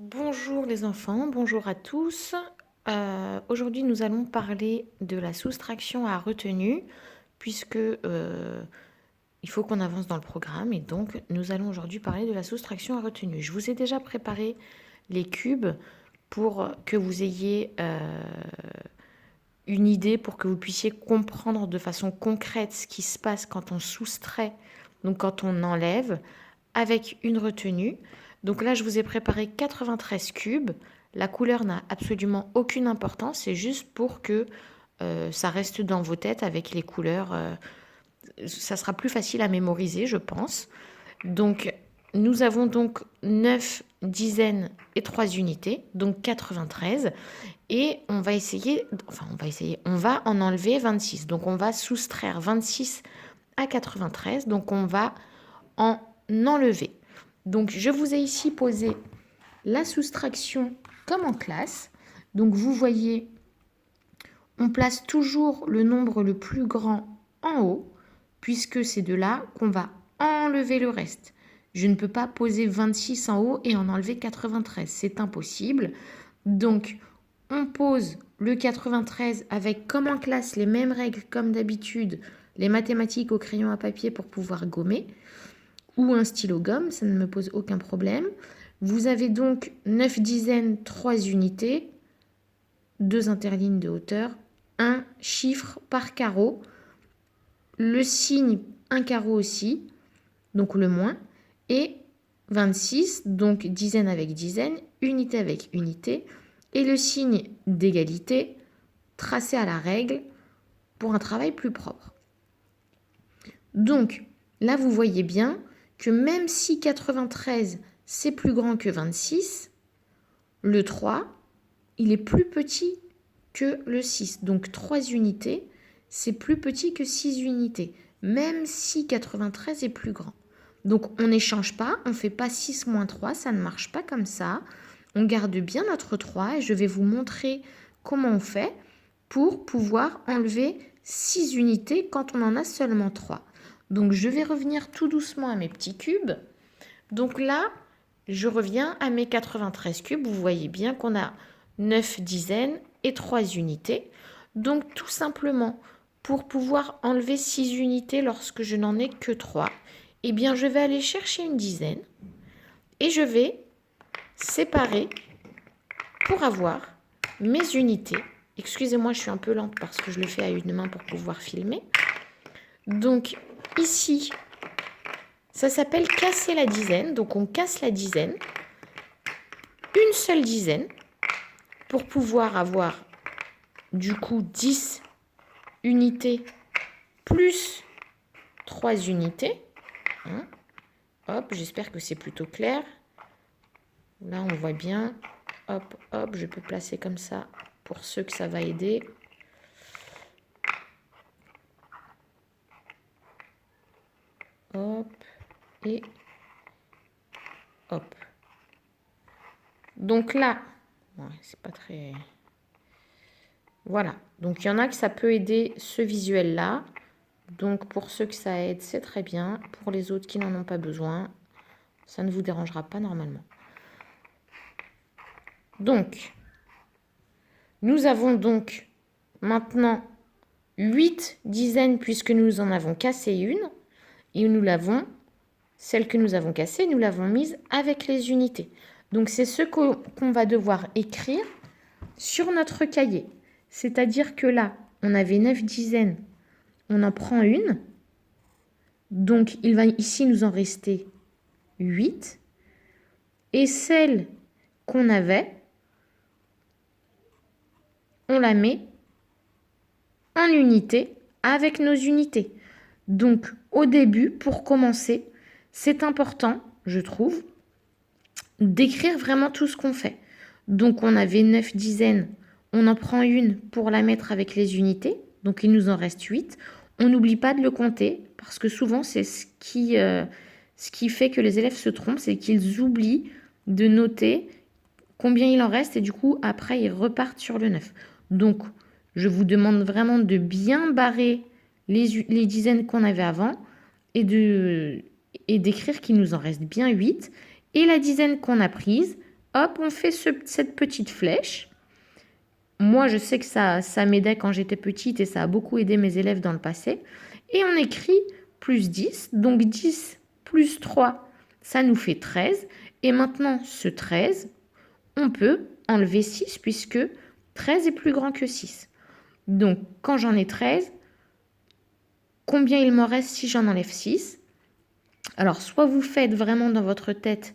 Bonjour les enfants, bonjour à tous. Aujourd'hui, nous allons parler de la soustraction à retenue, puisque il faut qu'on avance dans le programme, et donc nous allons aujourd'hui parler de la soustraction à retenue. Je vous ai déjà préparé les cubes pour que vous ayez une idée, pour que vous puissiez comprendre de façon concrète ce qui se passe quand on soustrait, donc quand on enlève, avec une retenue. Donc là, je vous ai préparé 93 cubes. La couleur n'a absolument aucune importance, c'est juste pour que ça reste dans vos têtes avec les couleurs. Ça sera plus facile à mémoriser, je pense. Donc, nous avons donc 9 dizaines et 3 unités, donc 93. Et on va en enlever 26. Donc, on va soustraire 26 à 93. Donc, on va en enlever. Donc, je vous ai ici posé la soustraction comme en classe. Donc, vous voyez, on place toujours le nombre le plus grand en haut, puisque c'est de là qu'on va enlever le reste. Je ne peux pas poser 26 en haut et en enlever 93. C'est impossible. Donc, on pose le 93 avec, comme en classe, les mêmes règles comme d'habitude, les mathématiques au crayon à papier pour pouvoir gommer, ou un stylo gomme, ça ne me pose aucun problème. Vous avez donc 9 dizaines, 3 unités, 2 interlignes de hauteur, un chiffre par carreau, le signe un carreau aussi, donc le moins, et 26, donc dizaine avec dizaine, unité avec unité, et le signe d'égalité tracé à la règle pour un travail plus propre. Donc là, vous voyez bien que même si 93, c'est plus grand que 26, le 3, il est plus petit que le 6. Donc 3 unités, c'est plus petit que 6 unités, même si 93 est plus grand. Donc on n'échange pas, on ne fait pas 6 moins 3, ça ne marche pas comme ça. On garde bien notre 3 et je vais vous montrer comment on fait pour pouvoir enlever 6 unités quand on en a seulement 3. Donc je vais revenir tout doucement à mes petits cubes. Donc là, je reviens à mes 93 cubes. Vous voyez bien qu'on a 9 dizaines et 3 unités. Donc tout simplement, pour pouvoir enlever 6 unités lorsque je n'en ai que 3, eh bien je vais aller chercher une dizaine et je vais séparer pour avoir mes unités. Excusez-moi, je suis un peu lente parce que je le fais à une main pour pouvoir filmer. Donc ici, ça s'appelle casser la dizaine. Donc on casse la dizaine, une seule dizaine, pour pouvoir avoir du coup 10 unités plus 3 unités. Hop, j'espère que c'est plutôt clair. Là, on voit bien. Hop, hop, je peux placer comme ça pour ceux que ça va aider. Hop, et hop. Donc là, ouais, c'est pas très... Voilà, donc il y en a que ça peut aider ce visuel-là. Donc pour ceux que ça aide, c'est très bien. Pour les autres qui n'en ont pas besoin, ça ne vous dérangera pas normalement. Donc, nous avons donc maintenant 8 dizaines puisque nous en avons cassé une. Et nous l'avons, celle que nous avons cassée, nous l'avons mise avec les unités. Donc c'est ce qu'on va devoir écrire sur notre cahier. C'est-à-dire que là, on avait 9 dizaines, on en prend une. Donc il va ici nous en rester 8. Et celle qu'on avait, on la met en unité avec nos unités. Donc au début, pour commencer, c'est important, je trouve, d'écrire vraiment tout ce qu'on fait. Donc on avait 9 dizaines, on en prend une pour la mettre avec les unités, donc il nous en reste 8. On n'oublie pas de le compter, parce que souvent c'est ce qui fait que les élèves se trompent, c'est qu'ils oublient de noter combien il en reste, et du coup après ils repartent sur le 9. Donc je vous demande vraiment de bien barrer les dizaines qu'on avait avant, et d'écrire qu'il nous en reste bien 8. Et la dizaine qu'on a prise, hop, on fait cette petite flèche. Moi, je sais que ça m'aidait quand j'étais petite et ça a beaucoup aidé mes élèves dans le passé. Et on écrit plus 10. Donc 10 plus 3, ça nous fait 13. Et maintenant, ce 13, on peut enlever 6 puisque 13 est plus grand que 6. Donc, quand j'en ai 13, combien il m'en reste si j'en enlève 6? Alors, soit vous faites vraiment dans votre tête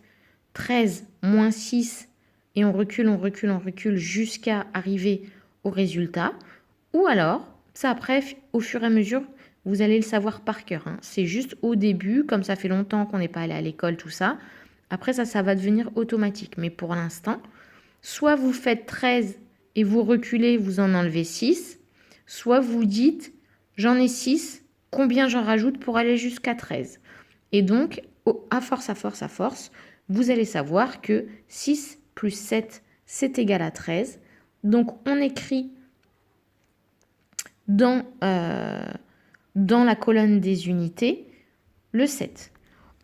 13 moins 6 et on recule jusqu'à arriver au résultat. Ou alors, ça après, au fur et à mesure, vous allez le savoir par cœur. Hein. C'est juste au début, comme ça fait longtemps qu'on n'est pas allé à l'école, tout ça. Après, ça va devenir automatique. Mais pour l'instant, soit vous faites 13 et vous reculez, vous en enlevez 6. Soit vous dites, j'en ai 6, combien j'en rajoute pour aller jusqu'à 13. Et donc, à force, vous allez savoir que 6 plus 7, c'est égal à 13. Donc, on écrit dans la colonne des unités le 7.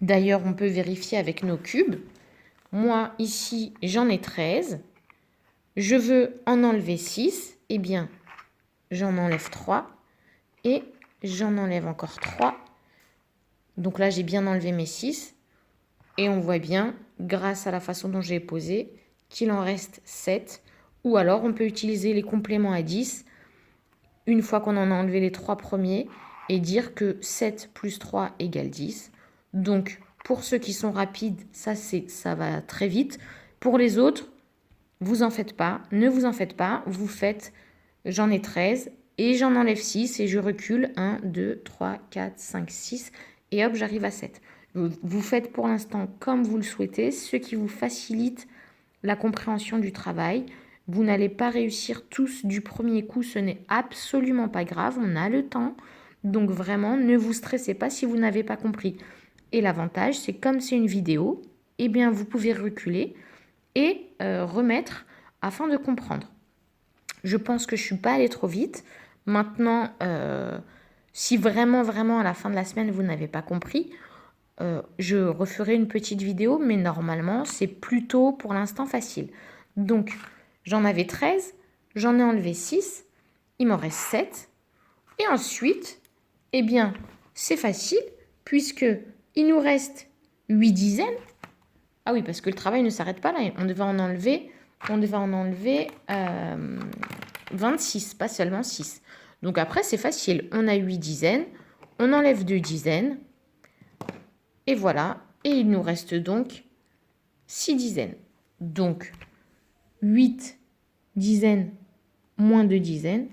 D'ailleurs, on peut vérifier avec nos cubes. Moi, ici, j'en ai 13. Je veux en enlever 6. Eh bien, j'en enlève 3. Et j'en enlève encore 3. Donc là, j'ai bien enlevé mes 6. Et on voit bien, grâce à la façon dont j'ai posé, qu'il en reste 7. Ou alors, on peut utiliser les compléments à 10 une fois qu'on en a enlevé les 3 premiers et dire que 7 plus 3 égale 10. Donc, pour ceux qui sont rapides, ça va très vite. Pour les autres, vous en faites pas, ne vous en faites pas. Vous faites, j'en ai 13 et j'en enlève 6 et je recule 1, 2, 3, 4, 5, 6 et hop, j'arrive à 7. Vous faites pour l'instant comme vous le souhaitez, ce qui vous facilite la compréhension du travail. Vous n'allez pas réussir tous du premier coup, ce n'est absolument pas grave, on a le temps. Donc vraiment, ne vous stressez pas si vous n'avez pas compris. Et l'avantage, c'est comme c'est une vidéo, eh bien vous pouvez reculer et remettre afin de comprendre. Je pense que je ne suis pas allée trop vite. Maintenant, si vraiment à la fin de la semaine, vous n'avez pas compris, je referai une petite vidéo, mais normalement, c'est plutôt pour l'instant facile. Donc, j'en avais 13, j'en ai enlevé 6, il m'en reste 7. Et ensuite, eh bien, c'est facile, puisque il nous reste 8 dizaines. Ah oui, parce que le travail ne s'arrête pas là. On devait en enlever 26, pas seulement 6. Donc après, c'est facile. On a 8 dizaines, on enlève 2 dizaines, et voilà. Et il nous reste donc 6 dizaines. Donc, 8 dizaines moins 2 dizaines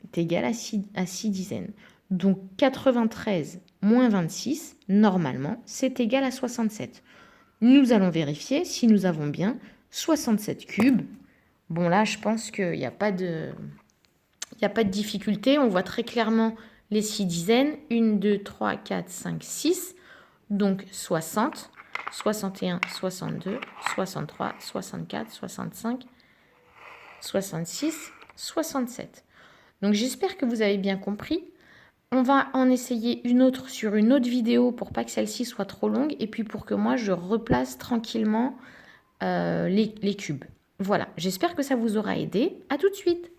est égal à 6 dizaines. Donc, 93 moins 26, normalement, c'est égal à 67. Nous allons vérifier si nous avons bien 67 cubes. Bon, là, je pense qu'il n'y a pas de difficulté. On voit très clairement les 6 dizaines. 1, 2, 3, 4, 5, 6. Donc, 60, 61, 62, 63, 64, 65, 66, 67. Donc, j'espère que vous avez bien compris. On va en essayer une autre sur une autre vidéo pour pas que celle-ci soit trop longue et puis pour que moi, je replace tranquillement les cubes. Voilà, j'espère que ça vous aura aidé. À tout de suite.